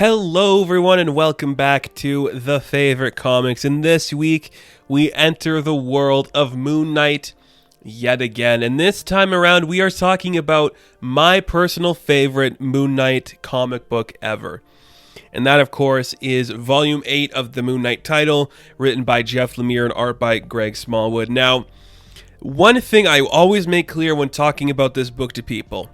Hello everyone and welcome back to The Favorite Comics, and this week we enter the world of Moon Knight yet again, and this time around we are talking about my personal favorite Moon Knight comic book ever. And that of course is Volume 8 of the Moon Knight title, written by Jeff Lemire and art by Greg Smallwood. Now, one thing I always make clear when talking about this book to people,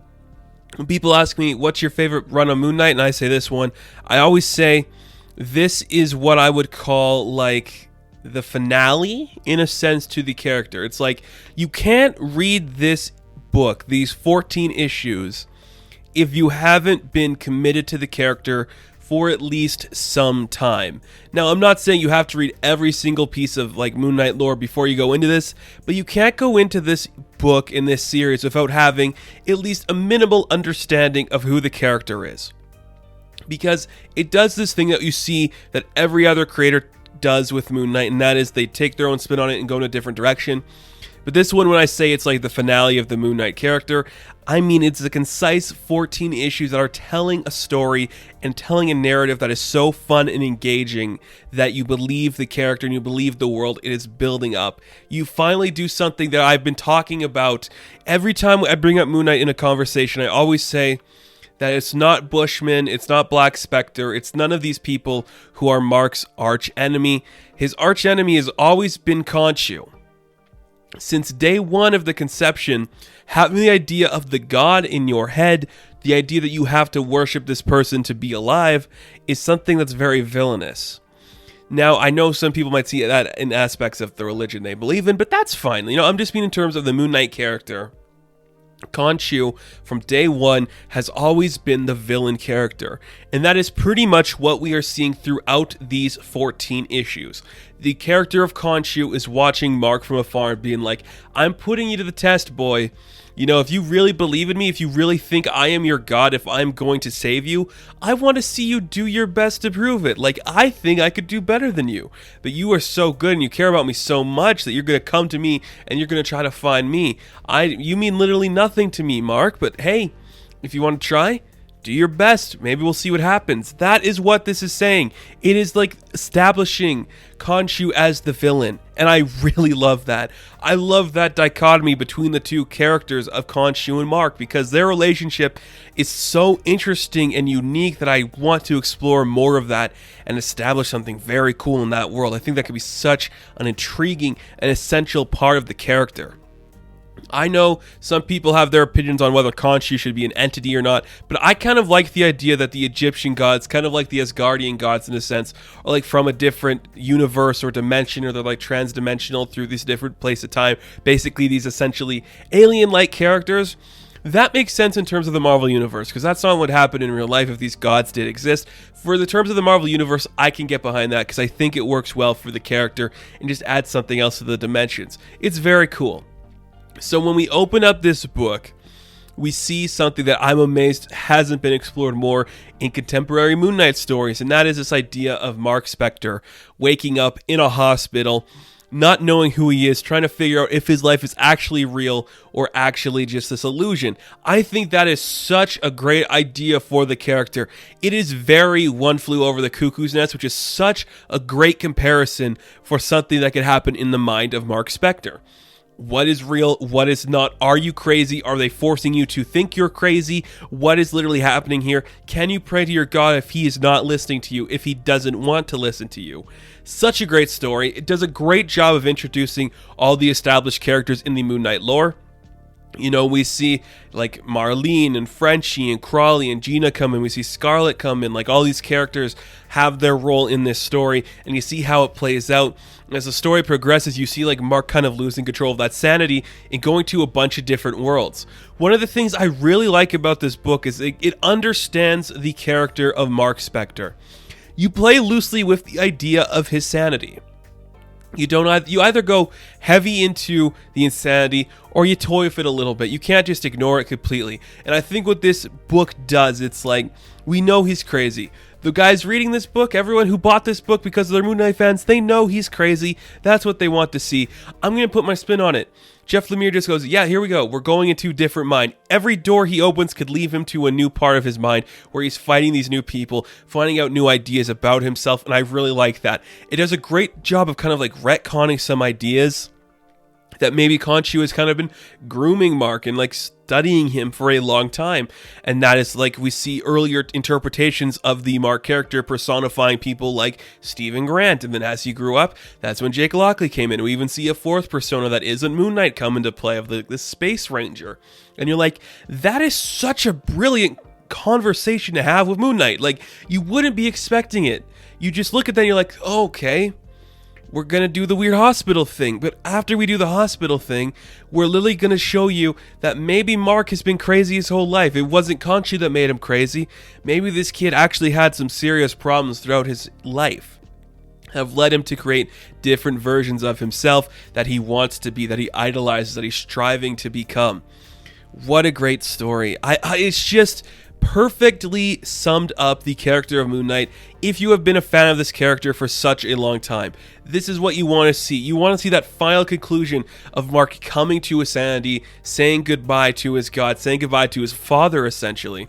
when people ask me, what's your favorite run on Moon Knight? And I say this one, I always say, this is what I would call like the finale, in a sense, to the character. It's like, you can't read this book, these 14 issues, if you haven't been committed to the character for at least some time. Now, I'm not saying you have to read every single piece of like Moon Knight lore before you go into this, but you can't go into this book in this series without having at least a minimal understanding of who the character is. Because it does this thing that you see that every other creator does with Moon Knight, and that is they take their own spin on it and go in a different direction. But this one, when I say it's like the finale of the Moon Knight character, I mean it's a concise 14 issues that are telling a story and telling a narrative that is so fun and engaging that you believe the character and you believe the world it is building up. You finally do something that I've been talking about. Every time I bring up Moon Knight in a conversation, I always say that it's not Bushman, it's not Black Spectre, it's none of these people who are Mark's arch enemy. His arch enemy has always been Khonshu. Since day one of the conception, having the idea of the god in your head, the idea that you have to worship this person to be alive, is something that's very villainous. Now, I know some people might see that in aspects of the religion they believe in, but that's fine. You know, I'm just mean in terms of the Moon Knight character. Khonshu, from day one, has always been the villain character, and that is pretty much what we are seeing throughout these 14 issues. The character of Khonshu is watching Mark from afar and being like, I'm putting you to the test, boy. You know, if you really believe in me, if you really think I am your god, if I'm going to save you, I want to see you do your best to prove it. Like, I think I could do better than you. But you are so good and you care about me so much that you're going to come to me and you're going to try to find me. You mean literally nothing to me, Mark, but hey, if you want to try, do your best. Maybe we'll see what happens. That is what this is saying. It is like establishing Khonshu as the villain. And I really love that. I love that dichotomy between the two characters of Khonshu and Mark, because their relationship is so interesting and unique that I want to explore more of that and establish something very cool in that world. I think that could be such an intriguing and essential part of the character. I know some people have their opinions on whether Khonshu should be an entity or not, but I kind of like the idea that the Egyptian gods, kind of like the Asgardian gods in a sense, are like from a different universe or dimension, or they're like trans-dimensional through these different places of time. Basically, these essentially alien-like characters. That makes sense in terms of the Marvel Universe, because that's not what happened in real life if these gods did exist. For the terms of the Marvel Universe, I can get behind that, because I think it works well for the character and just adds something else to the dimensions. It's very cool. So when we open up this book, we see something that I'm amazed hasn't been explored more in contemporary Moon Knight stories, and that is this idea of Mark Spector waking up in a hospital, not knowing who he is, trying to figure out if his life is actually real or actually just this illusion. I think that is such a great idea for the character. It is very One Flew Over the Cuckoo's Nest, which is such a great comparison for something that could happen in the mind of Mark Spector. What is real? What is not? Are you crazy? Are they forcing you to think you're crazy? What is literally happening here? Can you pray to your God if he is not listening to you, if he doesn't want to listen to you? Such a great story. It does a great job of introducing all the established characters in the Moon Knight lore. You know, we see like Marlene and Frenchie and Crawley and Gina come in. We see Scarlet come in. Like, all these characters have their role in this story, and you see how it plays out. As the story progresses, you see like Mark kind of losing control of that sanity and going to a bunch of different worlds. One of the things I really like about this book is it understands the character of Mark Spector. You play loosely with the idea of his sanity. You either go heavy into the insanity or you toy with it a little bit. You can't just ignore it completely. And I think what this book does, it's like, we know he's crazy, The guys reading this book, everyone who bought this book because they're Moon Knight fans, they know he's crazy. That's what they want to see. I'm going to put my spin on it. Jeff Lemire just goes, yeah, here we go. We're going into a different mind. Every door he opens could lead him to a new part of his mind where he's fighting these new people, finding out new ideas about himself, and I really like that. It does a great job of kind of like retconning some ideas that maybe Khonshu has kind of been grooming Mark and like studying him for a long time. And that is like we see earlier interpretations of the Mark character personifying people like Stephen Grant. And then as he grew up, that's when Jake Lockley came in. We even see a fourth persona that isn't Moon Knight come into play of the Space Ranger. And you're like, that is such a brilliant conversation to have with Moon Knight. Like, you wouldn't be expecting it. You just look at that and you're like, oh, okay, we're going to do the weird hospital thing. But after we do the hospital thing, we're literally going to show you that maybe Mark has been crazy his whole life. It wasn't Khonshu that made him crazy. Maybe this kid actually had some serious problems throughout his life, have led him to create different versions of himself that he wants to be, that he idolizes, that he's striving to become. What a great story. It's just perfectly summed up the character of Moon Knight. If you have been a fan of this character for such a long time, this is what you want to see. You want to see that final conclusion of Mark coming to his sanity, saying goodbye to his God, saying goodbye to his father, essentially,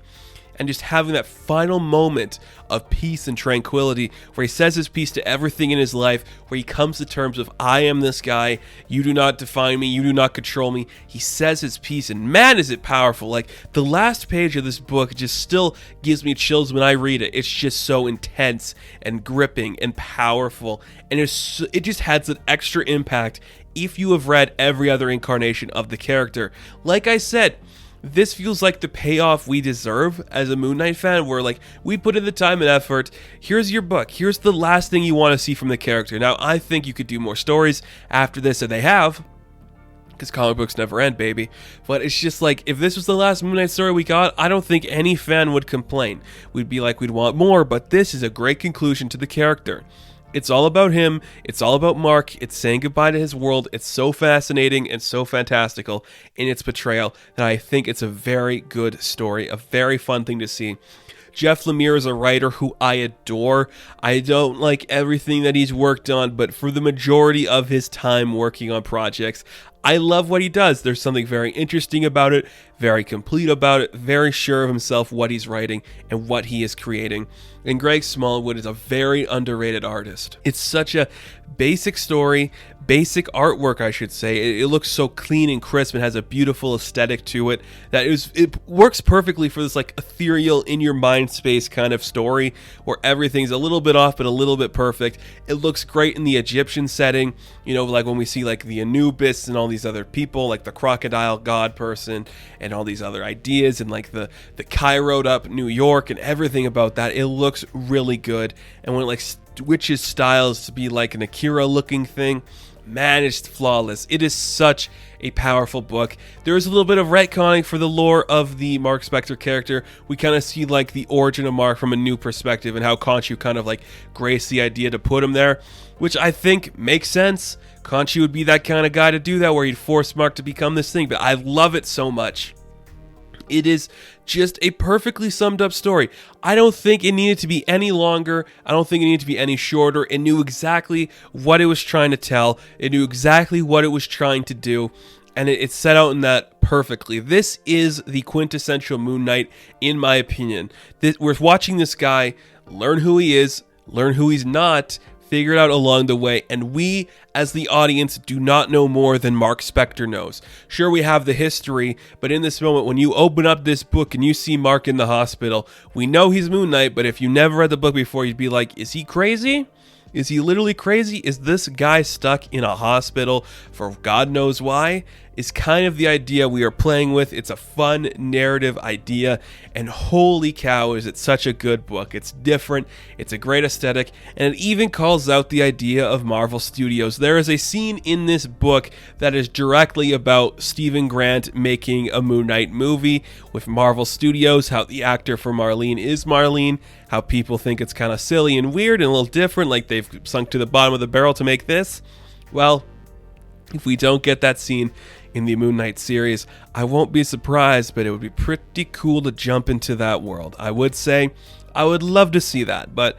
and just having that final moment of peace and tranquility where he says his piece to everything in his life, where he comes to terms with, I am this guy, you do not define me, you do not control me. He says his piece, and man, is it powerful. Like, the last page of this book just still gives me chills when I read it. It's just so intense and gripping and powerful, and it just has an extra impact if you have read every other incarnation of the character. Like I said, this feels like the payoff we deserve as a Moon Knight fan, where like we put in the time and effort. Here's your book. Here's the last thing you want to see from the character. Now, I think you could do more stories after this, and they have, because comic books never end, baby. But it's just like, if this was the last Moon Knight story we got, I don't think any fan would complain. We'd be like, we'd want more, but this is a great conclusion to the character. It's all about him. It's all about Mark. It's saying goodbye to his world. It's so fascinating and so fantastical in its portrayal that I think it's a very good story, a very fun thing to see. Jeff Lemire is a writer who I adore. I don't like everything that he's worked on, but for the majority of his time working on projects, I love what he does. There's something very interesting about it, very complete about it, very sure of himself what he's writing and what he is creating. And Greg Smallwood is a very underrated artist. It's such a basic story, basic artwork, I should say. It looks so clean and crisp and has a beautiful aesthetic to it that it works perfectly for this like ethereal, in your mind space kind of story where everything's a little bit off but a little bit perfect. It looks great in the Egyptian setting, you know, like when we see like the Anubis and all these other people, like the crocodile god person and all these other ideas, and like the Cairo'd up New York and everything about that. It looks really good. And when it like switches styles to be like an Akira looking thing, man, it's flawless. It is such a powerful book. There is a little bit of retconning for the lore of the Mark Spector character. We kind of see like the origin of Mark from a new perspective and how Khonshu kind of like graced the idea to put him there, which I think makes sense. Khonshu would be that kind of guy to do that, where he'd force Mark to become this thing, but I love it so much. It is just a perfectly summed up story. I don't think it needed to be any longer. I don't think it needed to be any shorter. It knew exactly what it was trying to tell. It knew exactly what it was trying to do. And it set out in that perfectly. This is the quintessential Moon Knight, in my opinion. We're watching this guy learn who he is, learn who he's not, figure it out along the way, and we, as the audience, do not know more than Mark Spector knows. Sure, we have the history, but in this moment, when you open up this book and you see Mark in the hospital, we know he's Moon Knight, but if you never read the book before, you'd be like, is he crazy? Is he literally crazy? Is this guy stuck in a hospital for God knows why? Is kind of the idea we are playing with. It's a fun narrative idea, and holy cow, is it such a good book. It's different, it's a great aesthetic, and it even calls out the idea of Marvel Studios. There is a scene in this book that is directly about Stephen Grant making a Moon Knight movie with Marvel Studios, how the actor for Marlene is Marlene, how people think it's kind of silly and weird and a little different, like they've sunk to the bottom of the barrel to make this. Well, if we don't get that scene in the Moon Knight series, I won't be surprised, but it would be pretty cool to jump into that world. I would say I would love to see that, but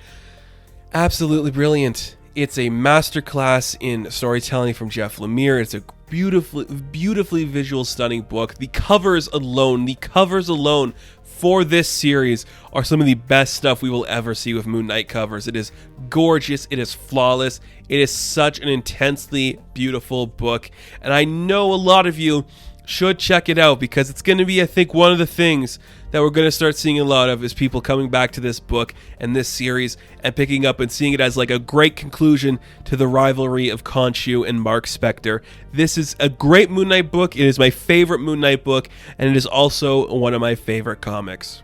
absolutely brilliant. It's a masterclass in storytelling from Jeff Lemire. It's a beautifully visual, stunning book. The covers alone for this series are some of the best stuff we will ever see with Moon Knight covers. It is gorgeous. It is flawless. It is such an intensely beautiful book. And I know a lot of you should check it out because it's going to be, I think, one of the things that we're going to start seeing a lot of is people coming back to this book and this series and picking up and seeing it as like a great conclusion to the rivalry of Khonshu and Mark Spector. This is a great Moon Knight book. It is my favorite Moon Knight book, and it is also one of my favorite comics.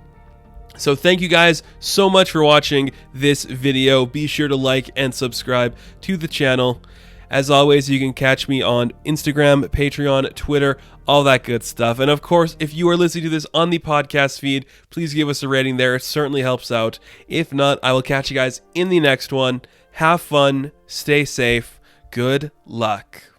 So thank you guys so much for watching this video. Be sure to like and subscribe to the channel. As always, you can catch me on Instagram, Patreon, Twitter, all that good stuff. And of course, if you are listening to this on the podcast feed, please give us a rating there. It certainly helps out. If not, I will catch you guys in the next one. Have fun, stay safe, good luck.